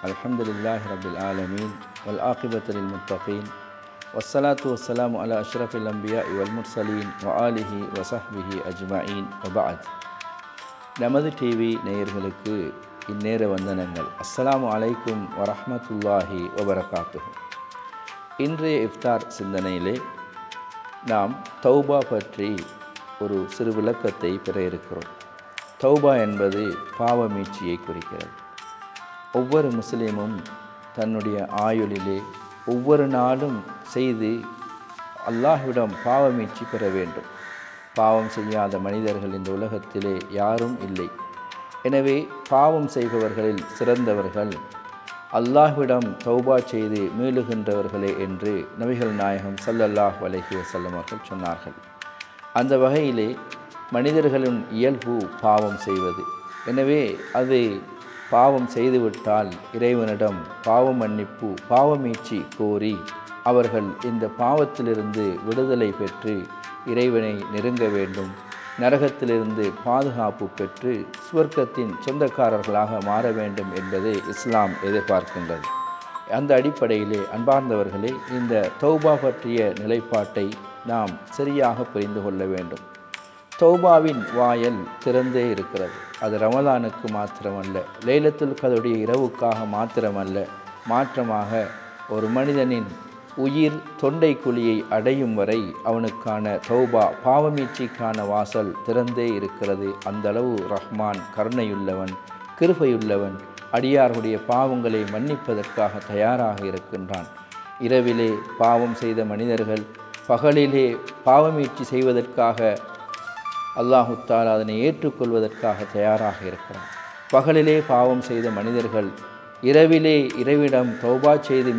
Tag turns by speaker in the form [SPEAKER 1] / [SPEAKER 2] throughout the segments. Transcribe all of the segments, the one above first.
[SPEAKER 1] அல்ஹம்துலில்லாஹி ரப்பில் ஆலமீன் வல் ஆகிபத்து லில் முத்தகீன் வஸ்ஸலாத்து வஸ்ஸலாமு அலா அஷ்ரஃபில் அன்பியாஇ வல் முர்சலீன் வ ஆலிஹி வ ஸஹ்பிஹி அஜ்மஈன் வ பஅத். நமது டிவி நேயர்களுக்கு இந்நேர வந்தனங்கள். அஸ்ஸலாமு அலைக்கும் வரஹ்மத்துல்லாஹி வபரகாத்துஹு. இன்றைய இஃப்தார் சிந்தனையிலே நாம் தௌபா பற்றி ஒரு சிறு விளக்கத்தை பெற இருக்கிறோம். தௌபா என்பது பாவ மீட்சியை குறிக்கிறது. ஒவ்வொரு முஸ்லீமும் தன்னுடைய ஆயுளிலே ஒவ்வொரு நாளும் செய்து அல்லாஹ்விடம் பாவ மீட்சி பெற வேண்டும். பாவம் செய்யாத மனிதர்கள் இந்த உலகத்திலே யாரும் இல்லை. எனவே பாவம் செய்பவர்களில் சிறந்தவர்கள் அல்லாஹ்விடம் தௌபா செய்து மீளுகின்றவர்களே என்று நபிகள் நாயகம் ஸல்லல்லாஹு அலைஹி வஸல்லம் அவர்கள் சொன்னார்கள். அந்த வகையிலே மனிதர்களின் இயல்பு பாவம் செய்வது. எனவே அது பாவம் செய்துவிட்டால் இறைவனிடம் பாவ மன்னிப்பு, பாவ மீட்சி கோரி அவர்கள் இந்த பாவத்திலிருந்து விடுதலை பெற்று இறைவனை நெருங்க வேண்டும். நரகத்திலிருந்து பாதுகாப்பு பெற்று சுவர்க்கத்தின் சொந்தக்காரர்களாக மாற வேண்டும் என்பதை இஸ்லாம் எதிர்பார்க்கின்றது. அந்த அடிப்படையிலே அன்பார்ந்தவர்களே, இந்த தௌபா பற்றிய நிலைப்பாட்டை நாம் சரியாக புரிந்து கொள்ள வேண்டும். தௌபாவின் வாயல் திறந்தே இருக்கிறது. அது ரமலானுக்கு மாத்திரமல்ல, லைலத்துல் கத்ருடைய இரவுக்காக மாத்திரமல்ல, மாற்றமாக ஒரு மனிதனின் உயிர் தொண்டை குழியை அடையும் வரை அவனுக்கான தௌபா பாவமீட்சிக்கான வாசல் திறந்தே இருக்கிறது. அந்தளவு ரஹ்மான் கருணையுள்ளவன், கிருபையுள்ளவன், அடியார்களுடைய பாவங்களை மன்னிப்பதற்காக தயாராக இருக்கின்றான். இரவிலே பாவம் செய்த மனிதர்கள் பகலிலே பாவமீட்சி செய்வதற்காக அல்லாஹு தஆலா அதனை ஏற்றுக்கொள்வதற்காக தயாராக இருக்கிறான். பகலிலே பாவம் செய்த மனிதர்கள் இரவிலே இறைவிடம் தௌபா செய்து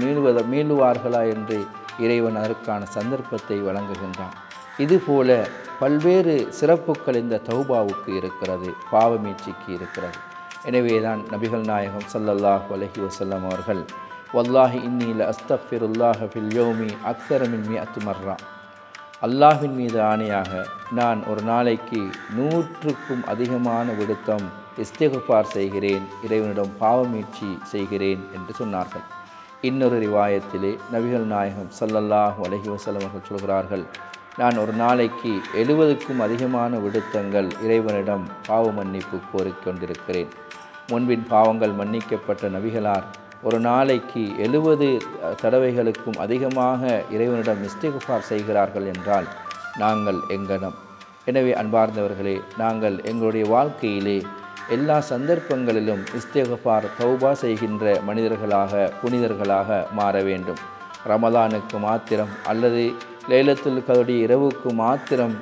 [SPEAKER 1] மீளுவார்களா என்று இறைவன் அதற்கான சந்தர்ப்பத்தை வழங்குகின்றான். இதுபோல பல்வேறு சிறப்புகள் இந்த தௌபாவுக்கு இருக்கிறது, பாவமீட்சிக்கு இருக்கிறது. எனவேதான் நபிகள் நாயகம் ஸல்லல்லாஹு அலைஹி வஸல்லம் அவர்கள் வல்லாஹி இன்னி ல அஸ்தக்ஃபிருல்லாஹ ஃபில் யௌமி அக்ஸர மின் மிஅத்தி மர்ரா, அல்லாஹ்வின் மீது ஆணையாக நான் ஒரு நாளைக்கு 100க்கும் அதிகமான விடுத்தம் இஸ்திக்ஃபார் செய்கிறேன், இறைவனிடம் பாவமீட்சி செய்கிறேன் என்று சொன்னார்கள். இன்னொரு ரிவாயத்திலே நபிகள் நாயகம் ஸல்லல்லாஹு அலைஹி வஸல்லம் அவர்கள் சொல்கிறார்கள், நான் ஒரு நாளைக்கு 70க்கும் அதிகமான விடுத்தங்கள் இறைவனிடம் பாவ மன்னிப்பு கோரிக்கொண்டிருக்கிறேன். முன்பின் பாவங்கள் மன்னிக்கப்பட்ட நபிகளார் ஒரு நாளைக்கு 70 தடவைகளுக்கும் அதிகமாக இறைவனிடம் இஸ்திக்ஃபார் செய்கிறார்கள் என்றால் நாங்கள் எங்கனம். எனவே அன்பார்ந்தவர்களே, நாங்கள் எங்களுடைய வாழ்க்கையிலே எல்லா சந்தர்ப்பங்களிலும் இஸ்திக்ஃபார் தௌபா செய்கின்ற மனிதர்களாக, புனிதர்களாக மாற வேண்டும். ரமலானுக்கு மாத்திரம் அல்லது லைலத்துல் கத்ருடைய இரவுக்கு மாத்திரம்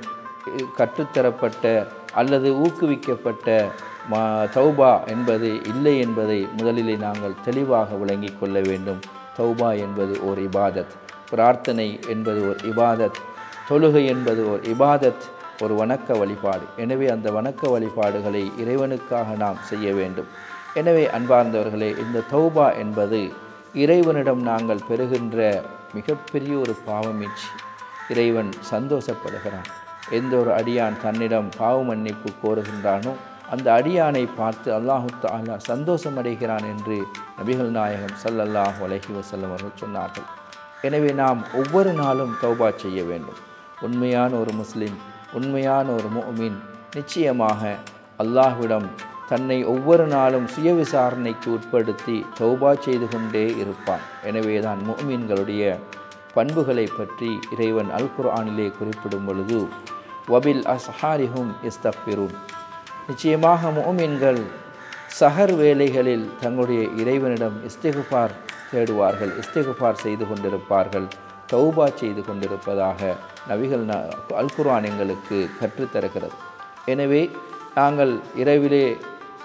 [SPEAKER 1] கற்றுத்தரப்பட்ட அல்லது ஊக்குவிக்கப்பட்ட தௌபா என்பது இல்லை என்பதை முதலிலே நாங்கள் தெளிவாக விளங்கி கொள்ள வேண்டும். தௌபா என்பது ஒரு இபாதத், பிரார்த்தனை என்பது ஒரு இபாதத், தொழுகை என்பது ஒரு இபாதத், ஒரு வணக்க வழிபாடு. எனவே அந்த வணக்க வழிபாடுகளை இறைவனுக்காக நாம் செய்ய வேண்டும். எனவே அன்பார்ந்தவர்களே, இந்த தௌபா என்பது இறைவனிடம் நாங்கள் பெறுகின்ற மிகப்பெரிய ஒரு பாவமீட்சி. இறைவன் சந்தோஷப்படுகிறான். எந்த ஒரு அடியான் தன்னிடம் பாவ மன்னிப்பு கோருகின்றானோ அந்த அடியானை பார்த்து அல்லாஹு தஆலா சந்தோஷமடைகிறான் என்று நபிகள் நாயகம் ஸல்லல்லாஹு அலைஹி வஸல்லம் அவர்கள் சொன்னார்கள். எனவே நாம் ஒவ்வொரு நாளும் தௌபா செய்ய வேண்டும். உண்மையான ஒரு முஸ்லிம், உண்மையான ஒரு முஃமின் நிச்சயமாக அல்லாஹ்விடம் தன்னை ஒவ்வொரு நாளும் சுய விசாரணைக்கு உட்படுத்தி தௌபா செய்து கொண்டே இருப்பான். எனவே தான் முஃமின்களுடைய பண்புகளை பற்றி இறைவன் அல் குர்ஆனிலே குறிப்பிடும் பொழுது வபில் அஸ்ஹாரிஹும் இஸ்தக்ஃபிரூன், நிச்சயமாக முஃமின்கள் சஹர் வேளைகளில் தங்களுடைய இறைவனிடம் இஸ்திக்ஃபார் தேடுவார்கள், இஸ்திக்ஃபார் செய்து கொண்டிருப்பார்கள், தௌபா செய்து கொண்டிருப்பதாக நபிகள் அல் குர்ஆன் எங்களுக்கு கற்றுத்தருகிறது. எனவே நாங்கள் இரவிலே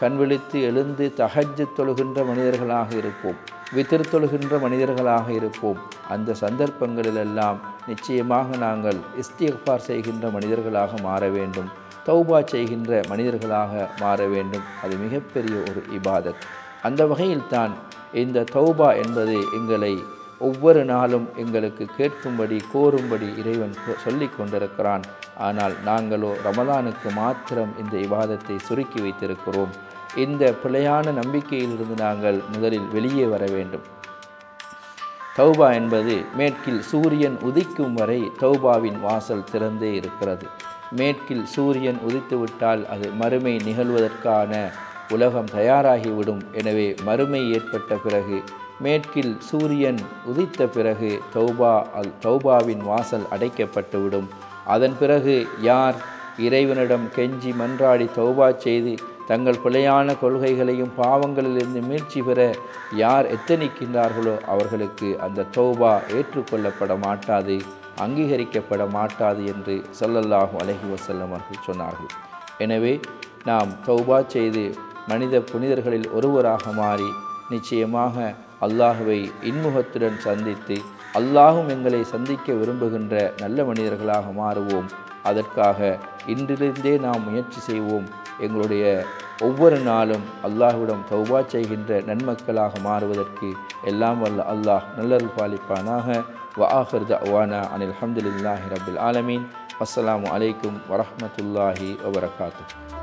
[SPEAKER 1] கண்விழித்து எழுந்து தஹஜ்ஜுத் தொழுகின்ற மனிதர்களாக இருப்போம், வித்ர் தொழுகின்ற மனிதர்களாக இருப்போம். அந்த சந்தர்ப்பங்களிலெல்லாம் நிச்சயமாக நாங்கள் இஸ்திக்ஃபார் செய்கின்ற மனிதர்களாக மாற வேண்டும், தௌபா செய்கின்ற மனிதர்களாக மாற வேண்டும். அது மிகப்பெரிய ஒரு இபாதத். அந்த வகையில்தான் இந்த தௌபா என்பது எங்களை ஒவ்வொரு நாளும் எங்களுக்கு கேட்கும்படி கோரும்படி இறைவன் சொல்லி கொண்டிருக்கிறான். ஆனால் நாங்களோ ரமலானுக்கு மாத்திரம் இந்த இபாதத்தை சுருக்கி வைத்திருக்கிறோம். இந்த பிழையான நம்பிக்கையிலிருந்து நாங்கள் முதலில் வெளியே வர வேண்டும். தௌபா என்பது மேற்கில் சூரியன் உதிக்கும் வரை தௌபாவின் வாசல் திறந்தே இருக்கிறது. மேற்கில் சூரியன் உதித்துவிட்டால் அது மறுமை நிகழ்வதற்கான உலகம் தயாராகிவிடும். எனவே மறுமை ஏற்பட்ட பிறகு, மேற்கில் சூரியன் உதித்த பிறகு தௌபாவின் வாசல் அடைக்கப்பட்டுவிடும். அதன் பிறகு யார் இறைவனிடம் கெஞ்சி மன்றாடி தௌபா செய்து தங்கள் பிழையான கொள்கைகளையும் பாவங்களிலிருந்து மீட்சி பெற யார் எத்தனிக்கின்றார்களோ அவர்களுக்கு அந்த தௌபா ஏற்றுக்கொள்ளப்பட மாட்டாது, அங்கீகரிக்கப்பட மாட்டாது என்று ஸல்லல்லாஹு அலைஹி வஸல்லம் அவர்கள் சொன்னார்கள். எனவே நாம் தௌபா செய்து மனித புனிதர்களில் ஒருவராக மாறி நிச்சயமாக அல்லாஹுவை இன்முகத்துடன் சந்தித்து அல்லாஹும் எங்களை சந்திக்க விரும்புகின்ற நல்ல மனிதர்களாக மாறுவோம். அதற்காக இன்றிலிருந்தே நாம் முயற்சி செய்வோம். எங்களுடைய ஒவ்வொரு நாளும் அல்லாஹ்விடம் தௌபா செய்கின்ற நன்மக்களாக மாறுவதற்கு எல்லாம் வல்ல அல்லாஹ் நல்லருள் பாலிப்பானாக. வஆகிரு தஅவானா அனில் ஹம்துலில்லாஹி ரப்பில் ஆலமீன். அஸ்ஸலாமு அலைக்கும் வரஹ்மத்துல்லாஹி வபரகாத்துஹு.